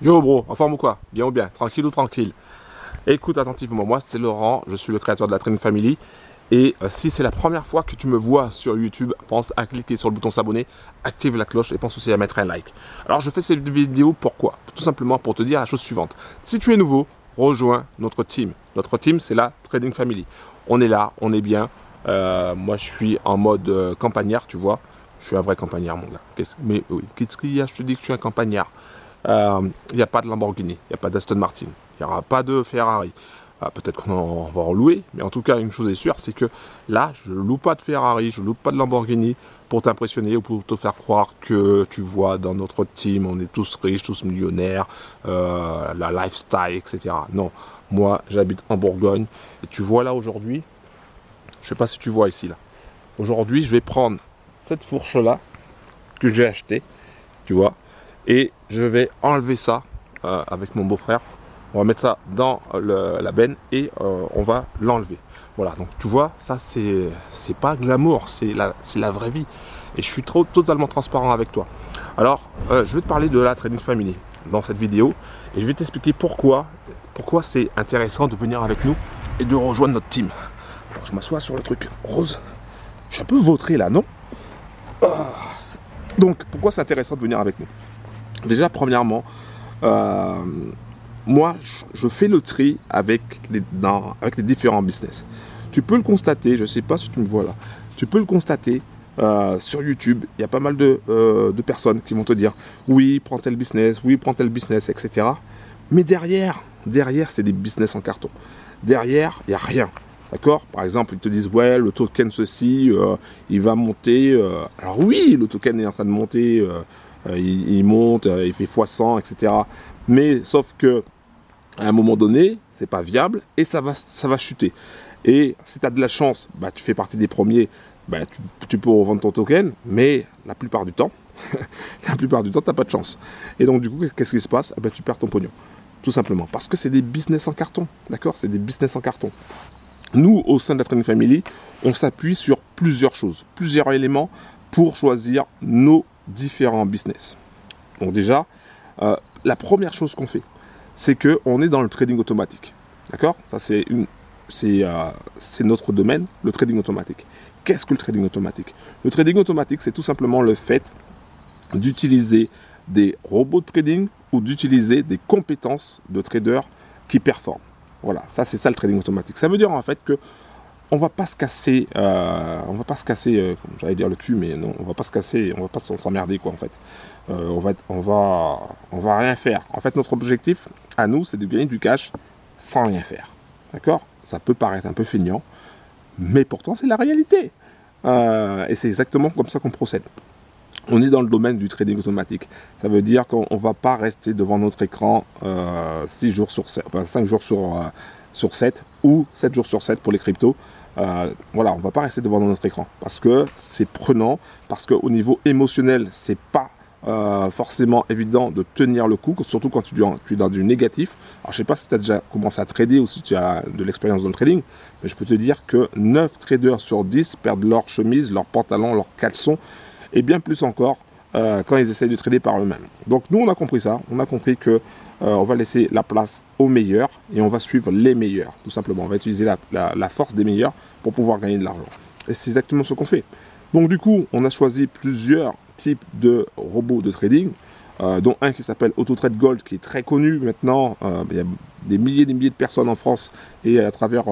Yo bro, en forme ou quoi? Bien ou bien? Tranquille ou tranquille? Écoute attentivement, moi c'est Laurent, je suis le créateur de la Training Family. Et si c'est la première fois que tu me vois sur YouTube, pense à cliquer sur le bouton s'abonner, active la cloche et pense aussi à mettre un like. Alors je fais cette vidéo pourquoi? Tout simplement pour te dire la chose suivante. Si tu es nouveau, rejoins notre team. Notre team c'est la Trading Family. On est là, on est bien. Moi je suis en mode campagnard, tu vois. Je suis un vrai campagnard mon gars. Mais oui, qu'est-ce qu'il y a? Je te dis que je suis un campagnard. Il n'y a pas de Lamborghini, il n'y a pas d'Aston Martin, il n'y aura pas de Ferrari. Peut-être qu'on va en louer, mais en tout cas, une chose est sûre, c'est que là, je ne loue pas de Ferrari, je ne loue pas de Lamborghini pour t'impressionner ou pour te faire croire que tu vois dans notre team, on est tous riches, tous millionnaires, la lifestyle, etc. Non, moi, j'habite en Bourgogne et tu vois là aujourd'hui, je ne sais pas si tu vois ici là. Aujourd'hui, je vais prendre cette fourche-là que j'ai achetée, tu vois, et je vais enlever ça avec mon beau-frère. On va mettre ça dans la benne et on va l'enlever. Voilà, donc tu vois, ça c'est pas glamour, c'est la vraie vie. Et je suis totalement transparent avec toi. Alors, je vais te parler de la Trading Family dans cette vidéo et je vais t'expliquer pourquoi c'est intéressant de venir avec nous et de rejoindre notre team. Alors, je m'assois sur le truc rose. Je suis un peu vautré là, non? Donc, pourquoi c'est intéressant de venir avec nous? Déjà, premièrement, moi, je fais le tri avec les différents business. Tu peux le constater, je ne sais pas si tu me vois là, tu peux le constater sur YouTube, il y a pas mal de personnes qui vont te dire oui, prends tel business, oui, prends tel business, etc. Mais derrière c'est des business en carton. Derrière, il n'y a rien. D'accord? Par exemple, ils te disent ouais, le token ceci, il va monter. Alors oui, le token est en train de monter, il monte, il fait x100, etc. Mais sauf que à un moment donné, c'est pas viable et ça va chuter. Et si tu as de la chance, bah, tu fais partie des premiers, bah, tu peux revendre ton token, mais la plupart du temps, tu n'as pas de chance. Et donc, du coup, qu'est-ce qui se passe? Bah, tu perds ton pognon. Tout simplement. Parce que c'est des business en carton. D'accord? C'est des business en carton. Nous, au sein de la Trading Family, on s'appuie sur plusieurs choses, plusieurs éléments pour choisir nos différents business. Donc déjà, la première chose qu'on fait, c'est qu'on est dans le trading automatique. D'accord? Ça, c'est notre domaine, le trading automatique. Qu'est-ce que le trading automatique? Le trading automatique, c'est tout simplement le fait d'utiliser des robots de trading ou d'utiliser des compétences de traders qui performent. Voilà, ça c'est ça le trading automatique. Ça veut dire en fait que on va pas se casser, j'allais dire le cul, mais non, on va pas se casser, on va pas s'emmerder quoi en fait. On va rien faire. En fait, notre objectif à nous, c'est de gagner du cash sans rien faire. D'accord? Ça peut paraître un peu feignant, mais pourtant c'est la réalité. Et c'est exactement comme ça qu'on procède. On est dans le domaine du trading automatique. Ça veut dire qu'on ne va pas rester devant notre écran 6 jours sur 7, enfin 5 jours sur 7 ou 7 jours sur 7 pour les cryptos. Voilà, on ne va pas rester devant notre écran parce que c'est prenant, parce qu'au niveau émotionnel, c'est pas forcément évident de tenir le coup, surtout quand tu es dans du négatif. Alors, je ne sais pas si tu as déjà commencé à trader ou si tu as de l'expérience dans le trading, mais je peux te dire que 9 traders sur 10 perdent leur chemise, leur pantalon, leur caleçon et bien plus encore quand ils essayent de trader par eux-mêmes. Donc nous, on a compris ça, on a compris que on va laisser la place aux meilleurs et on va suivre les meilleurs, tout simplement. On va utiliser la force des meilleurs pour pouvoir gagner de l'argent. Et c'est exactement ce qu'on fait. Donc du coup, on a choisi plusieurs types de robots de trading, dont un qui s'appelle AutoTrade Gold, qui est très connu maintenant. Il y a des milliers de personnes en France et à travers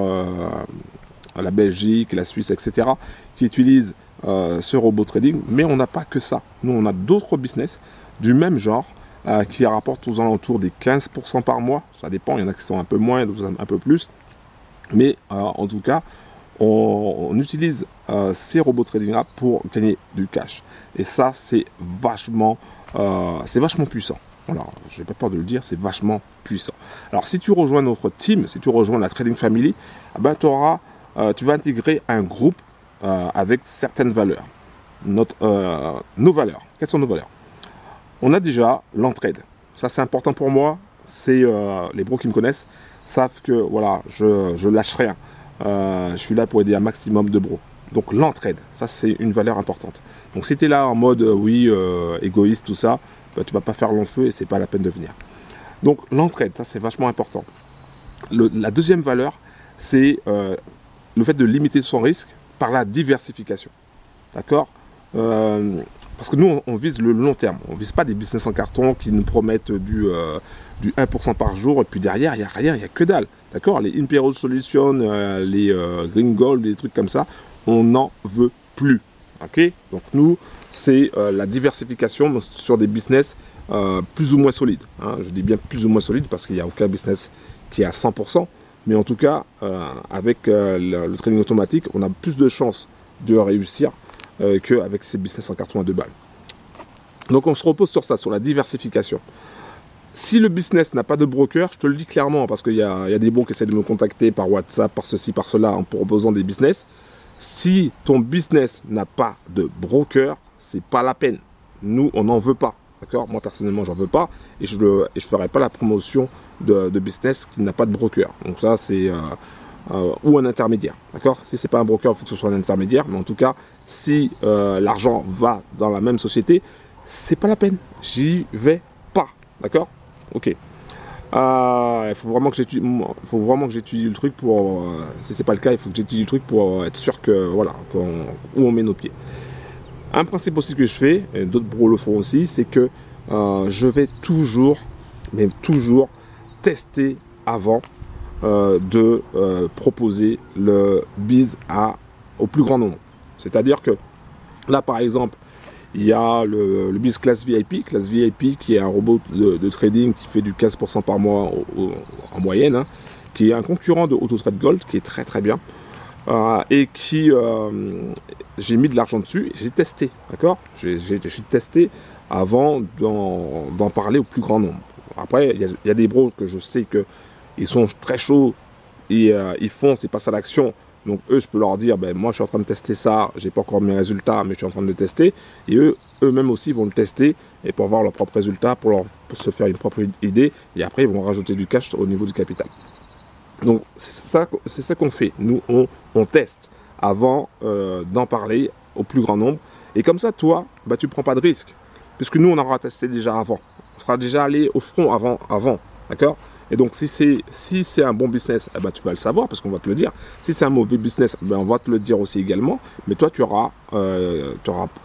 la Belgique, la Suisse, etc., qui utilisent ce robot trading. Mais on n'a pas que ça. Nous, on a d'autres business du même genre qui rapportent aux alentours des 15% par mois. Ça dépend, il y en a qui sont un peu moins, d'autres un peu plus. Mais en tout cas, on utilise ces robots trading là pour gagner du cash. Et ça, c'est vachement puissant. Alors, je n'ai pas peur de le dire, c'est vachement puissant. Alors, si tu rejoins notre team, si tu rejoins la Trading Family, ben, tu vas intégrer un groupe avec certaines valeurs. Nos valeurs. Quelles sont nos valeurs? On a déjà l'entraide. Ça, c'est important pour moi. C'est les bros qui me connaissent savent que voilà, je lâche rien. Je suis là pour aider un maximum de bros. Donc l'entraide, ça c'est une valeur importante. Donc si tu es là en mode oui, égoïste, tout ça, bah, tu vas pas faire long feu et c'est pas la peine de venir. Donc l'entraide, ça c'est vachement important. La deuxième valeur, c'est le fait de limiter son risque par la diversification. D'accord? Parce que nous, on vise le long terme. On ne vise pas des business en carton qui nous promettent du 1% par jour et puis derrière, il n'y a rien, il n'y a que dalle. D'accord? Les Imperial Solutions, les Green Gold, des trucs comme ça, on n'en veut plus. Ok? Donc nous, c'est la diversification sur des business plus ou moins solides. Hein. Je dis bien plus ou moins solides parce qu'il n'y a aucun business qui est à 100%. Mais en tout cas, avec le trading automatique, on a plus de chances de réussir qu'avec ces business en carton à 2 balles. Donc on se repose sur ça, sur la diversification. Si le business n'a pas de broker, je te le dis clairement, parce qu'il y a des brokers qui essaient de me contacter par WhatsApp, par ceci, par cela, en proposant des business. Si ton business n'a pas de broker, c'est pas la peine. Nous, on n'en veut pas. D'accord? Moi, personnellement, j'en veux pas. Et je ne ferai pas la promotion de business qui n'a pas de broker. Donc ça, c'est... ou un intermédiaire. D'accord? Si ce n'est pas un broker, il faut que ce soit un intermédiaire. Mais en tout cas, si l'argent va dans la même société, c'est pas la peine. J'y vais pas. D'accord? Ok. Il faut vraiment que j'étudie le truc pour... si ce n'est pas le cas, il faut que j'étudie le truc pour être sûr que voilà, où on met nos pieds. Un principe aussi que je fais, et d'autres bros le font aussi, c'est que je vais toujours, mais toujours, tester avant de proposer le biz au plus grand nombre. C'est-à-dire que là, par exemple, il y a le biz Class VIP qui est un robot de trading qui fait du 15% par mois en moyenne, hein, qui est un concurrent de AutoTrade Gold, qui est très très bien, et qui j'ai mis de l'argent dessus, et j'ai testé, d'accord, j'ai testé avant d'en parler au plus grand nombre. Après, il y a des bros que je sais que ils sont très chauds et ils foncent, ils passent à l'action. Donc eux, je peux leur dire, ben, moi je suis en train de tester ça, j'ai pas encore mes résultats, mais je suis en train de le tester. Et eux-mêmes aussi vont le tester et pour avoir leurs propres résultats, pour se faire une propre idée. Et après, ils vont rajouter du cash au niveau du capital. Donc c'est ça qu'on fait. Nous, on teste avant d'en parler au plus grand nombre. Et comme ça, toi, bah, tu ne prends pas de risque. Puisque nous, on aura testé déjà avant. On sera déjà allé au front avant. D'accord? Et donc, si c'est un bon business, eh ben, tu vas le savoir parce qu'on va te le dire. Si c'est un mauvais business, ben, on va te le dire aussi également. Mais toi, tu auras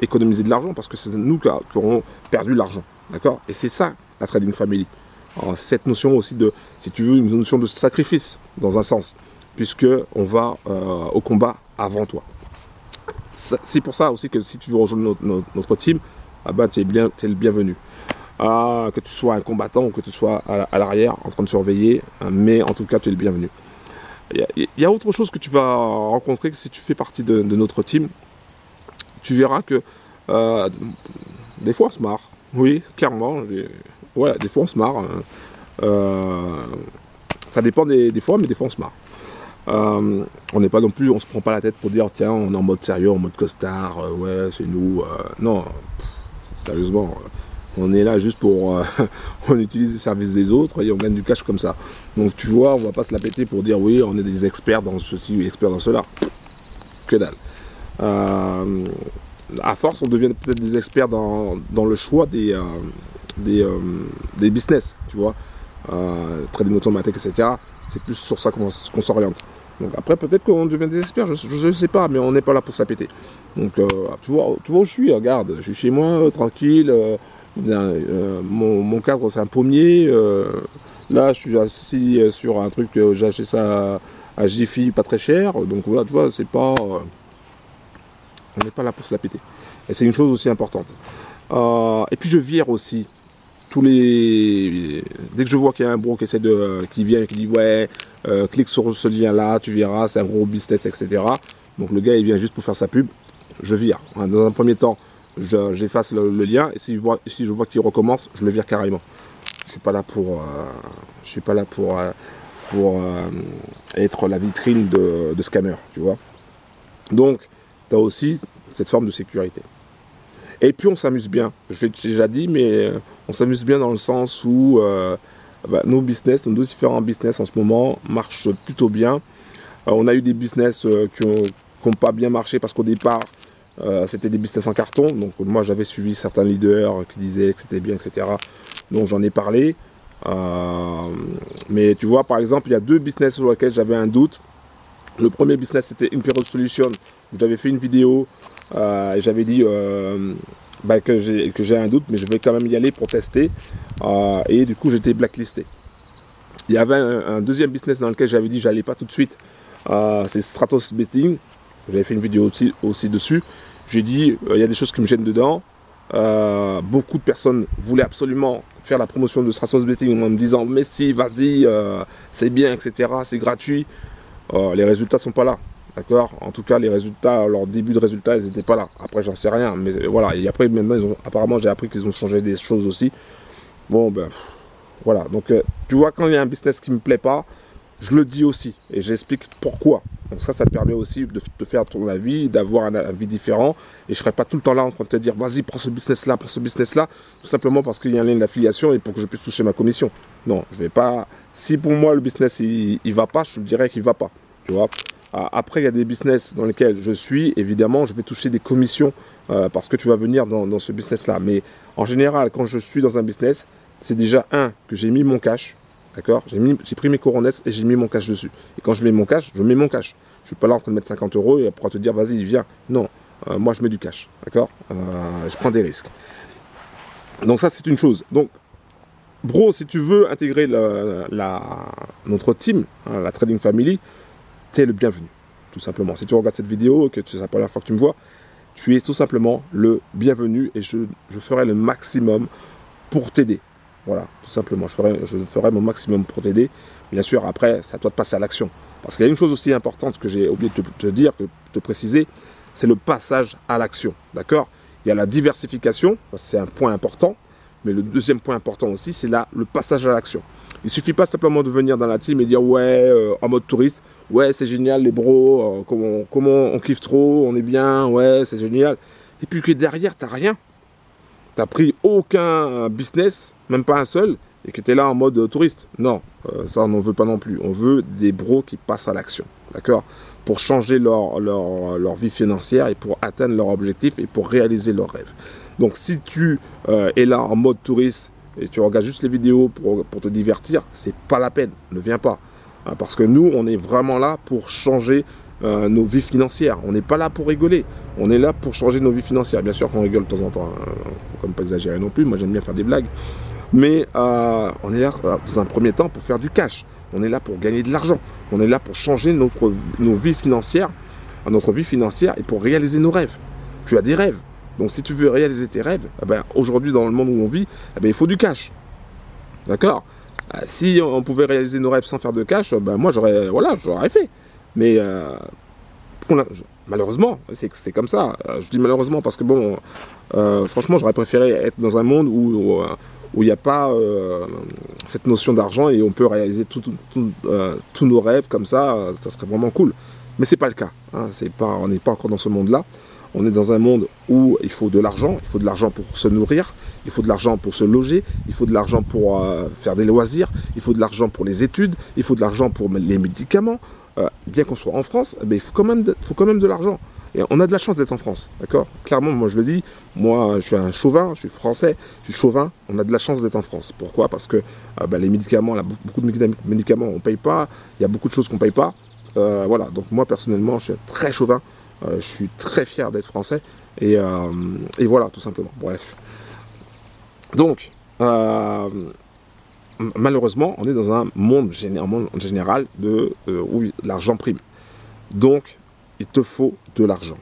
économisé de l'argent parce que c'est nous qui aurons perdu l'argent. D'accord? Et c'est ça, la trading family. Cette notion aussi de, si tu veux, une notion de sacrifice, dans un sens, puisque on va au combat avant toi. C'est pour ça aussi que si tu veux rejoindre notre team, ah ben, tu es le bienvenu. Que tu sois un combattant ou que tu sois à l'arrière en train de surveiller, mais en tout cas tu es le bienvenu. Il y a autre chose que tu vas rencontrer que si tu fais partie de notre team, tu verras que des fois on se marre, oui, clairement, voilà, des fois on se marre, ça dépend des fois, mais des fois on se marre. On n'est pas non plus, on se prend pas la tête pour dire tiens on est en mode sérieux, en mode costard, ouais c'est nous, non, sérieusement. On est là juste pour... on utilise les services des autres et on gagne du cash comme ça. Donc tu vois, on va pas se la péter pour dire oui, on est des experts dans ceci ou experts dans cela. Que dalle. À force, on devient peut-être des experts dans le choix des business, tu vois. Trading automatique, etc. C'est plus sur ça qu'on s'oriente. Donc après, peut-être qu'on devient des experts, je ne sais pas, mais on n'est pas là pour se la péter. Donc tu vois où je suis, regarde, je suis chez moi, tranquille. Mon cadre c'est un pommier, là je suis assis sur un truc, j'ai acheté ça à Jiffy pas très cher, donc voilà tu vois c'est pas, on n'est pas là pour se la péter, et c'est une chose aussi importante. Et puis je vire aussi dès que je vois qu'il y a un bro qui vient et qui dit ouais clique sur ce lien là, tu verras c'est un gros business etc. Donc le gars il vient juste pour faire sa pub, je vire. Dans un premier temps j'efface le lien et si je vois qu'il recommence, je le vire carrément. Je suis pas là pour être la vitrine de scammer, tu vois. Donc, tu as aussi cette forme de sécurité. Et puis on s'amuse bien. Je l'ai déjà dit, mais on s'amuse bien dans le sens où nos différents business en ce moment marchent plutôt bien. On a eu des business qui n'ont pas bien marché parce qu'au départ, c'était des business en carton, donc moi j'avais suivi certains leaders qui disaient que c'était bien, etc. Donc j'en ai parlé. Mais tu vois, par exemple, il y a 2 business sur lesquels j'avais un doute. Le premier business, c'était Imperial Solution, où j'avais fait une vidéo et j'avais dit que j'ai un doute, mais je vais quand même y aller pour tester. Et du coup, j'étais blacklisté. Il y avait un deuxième business dans lequel j'avais dit que je n'allais pas tout de suite. C'est Stratos Betting. J'avais fait une vidéo aussi dessus. J'ai dit, il y a des choses qui me gênent dedans. Beaucoup de personnes voulaient absolument faire la promotion de Stratos Betting en me disant mais si, vas-y, c'est bien, etc. C'est gratuit. Les résultats ne sont pas là. D'accord. En tout cas, les résultats, leur début de résultats, ils n'étaient pas là. Après, j'en sais rien. Mais voilà. Et après, maintenant, apparemment, j'ai appris qu'ils ont changé des choses aussi. Bon, ben, voilà. Donc, tu vois, quand il y a un business qui ne me plaît pas, je le dis aussi. Et j'explique pourquoi. Donc ça te permet aussi de te faire ton avis, d'avoir un avis différent. Et je ne serai pas tout le temps là en train de te dire, vas-y, prends ce business-là, prends ce business-là. Tout simplement parce qu'il y a un lien d'affiliation et pour que je puisse toucher ma commission. Non, je ne vais pas... Si pour moi, le business, il ne va pas, je te dirais qu'il ne va pas. Tu vois. Après, il y a des business dans lesquels je suis. Évidemment, je vais toucher des commissions parce que tu vas venir dans ce business-là. Mais en général, quand je suis dans un business, c'est déjà que j'ai mis mon cash. D'accord. J'ai pris mes couronnes et j'ai mis mon cash dessus. Et quand je mets mon cash, je mets mon cash. Je ne suis pas là en train de mettre 50 € et après te dire, vas-y, viens. Non, moi je mets du cash. D'accord. Je prends des risques. Donc ça, c'est une chose. Donc, bro, si tu veux intégrer notre team, la Trading Family, tu es le bienvenu. Tout simplement. Si tu regardes cette vidéo, que c'est la première fois que tu me vois, tu es tout simplement le bienvenu et je ferai le maximum pour t'aider. Voilà, tout simplement, je ferai mon maximum pour t'aider. Bien sûr, après, c'est à toi de passer à l'action. Parce qu'il y a une chose aussi importante que j'ai oublié de te dire, de te préciser, c'est le passage à l'action. D'accord? Il y a la diversification, c'est un point important. Mais le deuxième point important aussi, c'est le passage à l'action. Il ne suffit pas simplement de venir dans la team et dire ouais, en mode touriste, ouais, c'est génial les bros, comment on kiffe trop, on est bien, ouais, c'est génial. Et puis que derrière, tu n'as rien. Tu n'as pris aucun business, même pas un seul, et que tu es là en mode touriste. Non, ça on n'en veut pas non plus. On veut des bros qui passent à l'action, d'accord? Pour changer leur vie financière et pour atteindre leur objectif et pour réaliser leurs rêves. Donc si tu es là en mode touriste et tu regardes juste les vidéos pour te divertir, c'est pas la peine, ne viens pas. Parce que nous, on est vraiment là pour changer nos vies financières. On n'est pas là pour rigoler. On est là pour changer nos vies financières. Bien sûr qu'on rigole de temps en temps. Il ne faut quand même pas exagérer non plus. Moi, j'aime bien faire des blagues. Mais on est là, dans un premier temps, pour faire du cash. On est là pour gagner de l'argent. On est là pour changer nos vies financières, notre vie financière et pour réaliser nos rêves. Tu as des rêves. Donc, si tu veux réaliser tes rêves, aujourd'hui, dans le monde où on vit, il faut du cash. D'accord? Si on pouvait réaliser nos rêves sans faire de cash, moi, j'aurais fait. Mais malheureusement, c'est comme ça. Je dis malheureusement parce que bon, franchement, j'aurais préféré être dans un monde où il n'y a pas cette notion d'argent et on peut réaliser tous nos rêves comme ça. Ça serait vraiment cool. Mais c'est pas le cas. Hein, on n'est pas encore dans ce monde-là. On est dans un monde où il faut de l'argent. Il faut de l'argent pour se nourrir. Il faut de l'argent pour se loger. Il faut de l'argent pour faire des loisirs. Il faut de l'argent pour les études. Il faut de l'argent pour les médicaments. Bien qu'on soit en France, il faut quand même de l'argent. Et on a de la chance d'être en France, d'accord? Clairement, moi je le dis, moi je suis un chauvin, je suis français, je suis chauvin, on a de la chance d'être en France. Pourquoi? Parce que les médicaments, là, beaucoup de médicaments on ne paye pas, il y a beaucoup de choses qu'on ne paye pas. Voilà, donc moi personnellement je suis très chauvin, je suis très fier d'être français, et voilà, tout simplement, bref. Donc, malheureusement, on est dans un monde général où l'argent prime. Donc, il te faut de l'argent.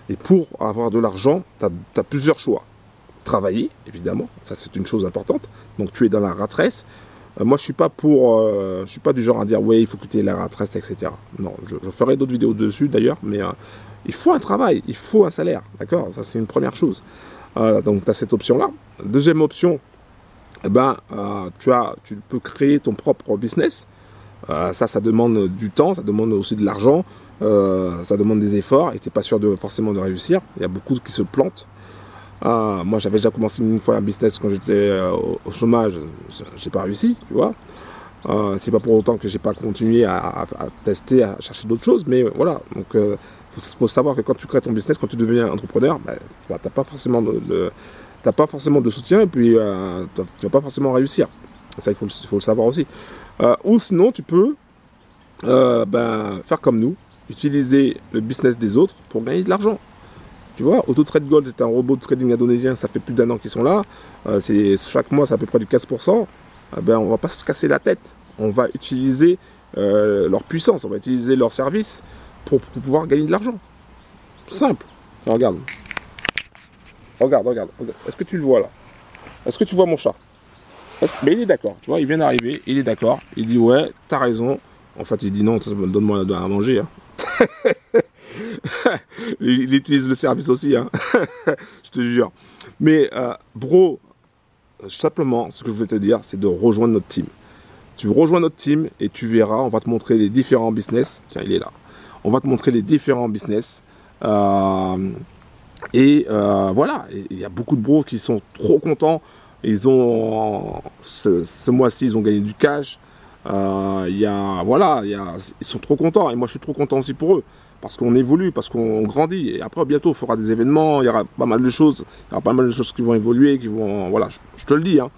Et pour avoir de l'argent, tu as plusieurs choix. Travailler, évidemment, ça c'est une chose importante. Donc, tu es dans la rat race. Moi, je suis pas du genre à dire, ouais, il faut que tu aies la rat race, etc. Non, je ferai d'autres vidéos dessus d'ailleurs, mais il faut un travail, il faut un salaire. D'accord? Ça, c'est une première chose. Donc, tu as cette option-là. Deuxième option, tu peux créer ton propre business. Ça demande du temps, ça demande aussi de l'argent, ça demande des efforts et tu n'es pas sûr forcément de réussir. Il y a beaucoup qui se plantent. Moi, j'avais déjà commencé une fois un business quand j'étais au chômage, j'ai pas réussi, tu vois. C'est pas pour autant que j'ai pas continué à tester, à chercher d'autres choses, mais voilà. Donc, faut savoir que quand tu crées ton business, quand tu deviens entrepreneur, t'as pas forcément de soutien et puis tu vas pas forcément réussir. Ça, il faut le savoir aussi. Ou sinon, tu peux faire comme nous, utiliser le business des autres pour gagner de l'argent. Tu vois, AutoTradeGold, c'est un robot de trading indonésien, ça fait plus d'1 an qu'ils sont là. Chaque mois, c'est à peu près du 15%. On va pas se casser la tête. On va utiliser leur puissance, on va utiliser leur service pour pouvoir gagner de l'argent. Simple. Regarde. Regarde. Est-ce que tu le vois là? Est-ce que tu vois mon chat? Mais il est d'accord, tu vois, il vient d'arriver, il est d'accord. Il dit ouais, t'as raison. En fait, il dit non, donne-moi à manger. Hein. Il utilise le service aussi, hein. Je te jure. Mais bro, simplement, ce que je voulais te dire, c'est de rejoindre notre team. Tu rejoins notre team et tu verras, on va te montrer les différents business. Tiens, il est là. On va te montrer les différents business. Voilà, il y a beaucoup de bros qui sont trop contents. Ils ont, ce mois-ci, ils ont gagné du cash. Ils sont trop contents. Et moi, je suis trop content aussi pour eux. Parce qu'on évolue, parce qu'on grandit. Et après, bientôt, on fera des événements. Il y aura pas mal de choses. Il y aura pas mal de choses qui vont évoluer, qui vont... Voilà, je te le dis. Hein.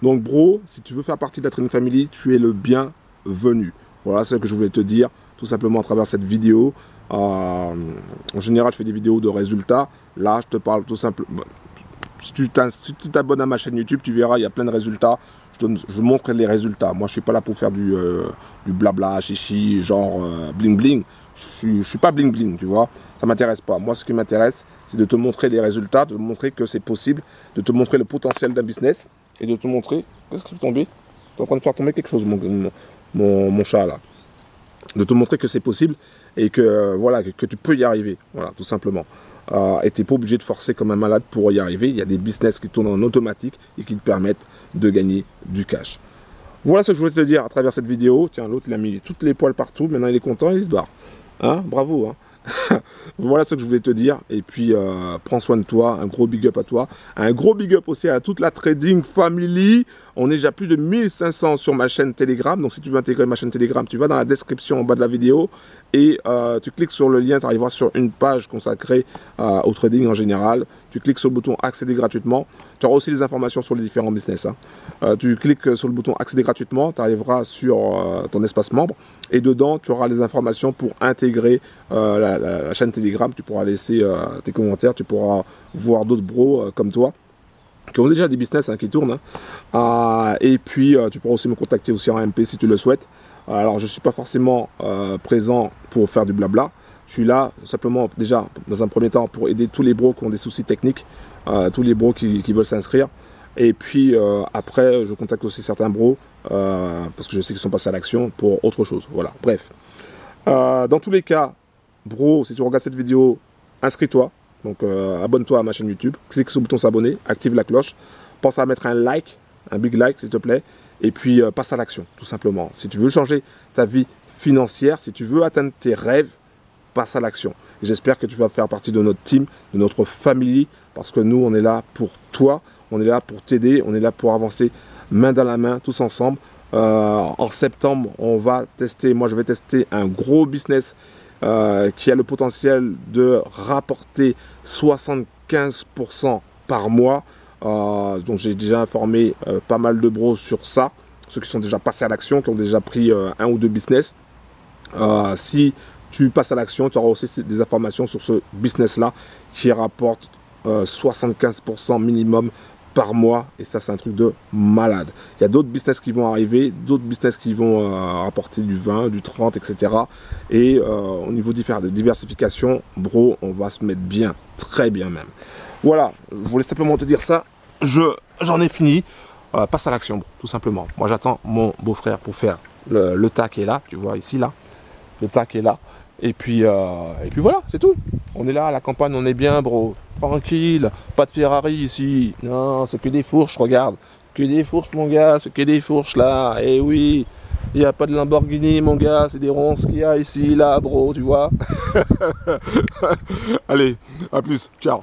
Donc, bro, si tu veux faire partie de la Trading Family, tu es le bienvenu. Voilà, c'est ce que je voulais te dire, tout simplement à travers cette vidéo. En général, je fais des vidéos de résultats. Là, je te parle tout simplement... Si tu t'abonnes à ma chaîne YouTube, tu verras, il y a plein de résultats. Je montre les résultats. Moi, je ne suis pas là pour faire du blabla, chichi, genre bling bling. Je ne suis pas bling bling, tu vois. Ça ne m'intéresse pas. Moi, ce qui m'intéresse, c'est de te montrer les résultats, de te montrer que c'est possible, de te montrer le potentiel d'un business et de te montrer... Qu'est-ce qui est tombé? Tu es en train de faire tomber quelque chose, mon chat, là. De te montrer que c'est possible et que, voilà, que tu peux y arriver. Voilà, tout simplement. Et tu n'es pas obligé de forcer comme un malade pour y arriver. Il y a des business qui tournent en automatique et qui te permettent de gagner du cash. Voilà ce que je voulais te dire à travers cette vidéo. Tiens, l'autre, il a mis toutes les poils partout. Maintenant, il est content, il se barre. Hein? Bravo. Hein. Voilà ce que je voulais te dire. Et puis, prends soin de toi. Un gros big up à toi. Un gros big up aussi à toute la Trading Family. On est déjà plus de 1500 sur ma chaîne Telegram. Donc, si tu veux intégrer ma chaîne Telegram, tu vas dans la description en bas de la vidéo. Et tu cliques sur le lien, tu arriveras sur une page consacrée au trading en général. Tu cliques sur le bouton accéder gratuitement. Tu auras aussi des informations sur les différents business. Hein. Tu cliques sur le bouton accéder gratuitement, tu arriveras sur ton espace membre. Et dedans, tu auras les informations pour intégrer la chaîne Telegram. Tu pourras laisser tes commentaires, tu pourras voir d'autres bros comme toi qui ont déjà des business qui tournent. Hein. Et puis, tu pourras aussi me contacter aussi en MP si tu le souhaites. Alors, je ne suis pas forcément présent pour faire du blabla. Je suis là simplement, déjà, dans un premier temps, pour aider tous les bros qui ont des soucis techniques, tous les bros qui veulent s'inscrire. Et puis, après, je contacte aussi certains bros, parce que je sais qu'ils sont passés à l'action pour autre chose. Voilà, bref. Dans tous les cas, bro, si tu regardes cette vidéo, inscris-toi. Donc, abonne-toi à ma chaîne YouTube. Clique sur le bouton s'abonner, active la cloche. Pense à mettre un like, un big like, s'il te plaît. Et puis, passe à l'action, tout simplement. Si tu veux changer ta vie financière, si tu veux atteindre tes rêves, passe à l'action. J'espère que tu vas faire partie de notre team, de notre famille, parce que nous, on est là pour toi, on est là pour t'aider, on est là pour avancer main dans la main, tous ensemble. En septembre, on va tester, moi je vais tester un gros business qui a le potentiel de rapporter 75% par mois. Donc j'ai déjà informé pas mal de bros sur ça, ceux qui sont déjà passés à l'action, qui ont déjà pris un ou deux business. Si tu passes à l'action, tu auras aussi des informations sur ce business-là qui rapporte 75% minimum par mois. Et ça, c'est un truc de malade. Il y a d'autres business qui vont arriver, d'autres business qui vont rapporter du 20, du 30, etc. Et au niveau de diversification, bro, on va se mettre bien, très bien même. Voilà, je voulais simplement te dire ça. J'en ai fini. Passe à l'action, bro, tout simplement. Moi, j'attends mon beau-frère pour faire le tas qui est là. Tu vois, ici, là. Le tas qui est là. Et puis voilà, c'est tout. On est là à la campagne, on est bien, bro. Tranquille, pas de Ferrari ici. Non, c'est que des fourches, regarde. Que des fourches, mon gars, c'est que des fourches là. Eh oui, il n'y a pas de Lamborghini, mon gars, c'est des ronces qu'il y a ici, là, bro, tu vois. Allez, à plus, ciao.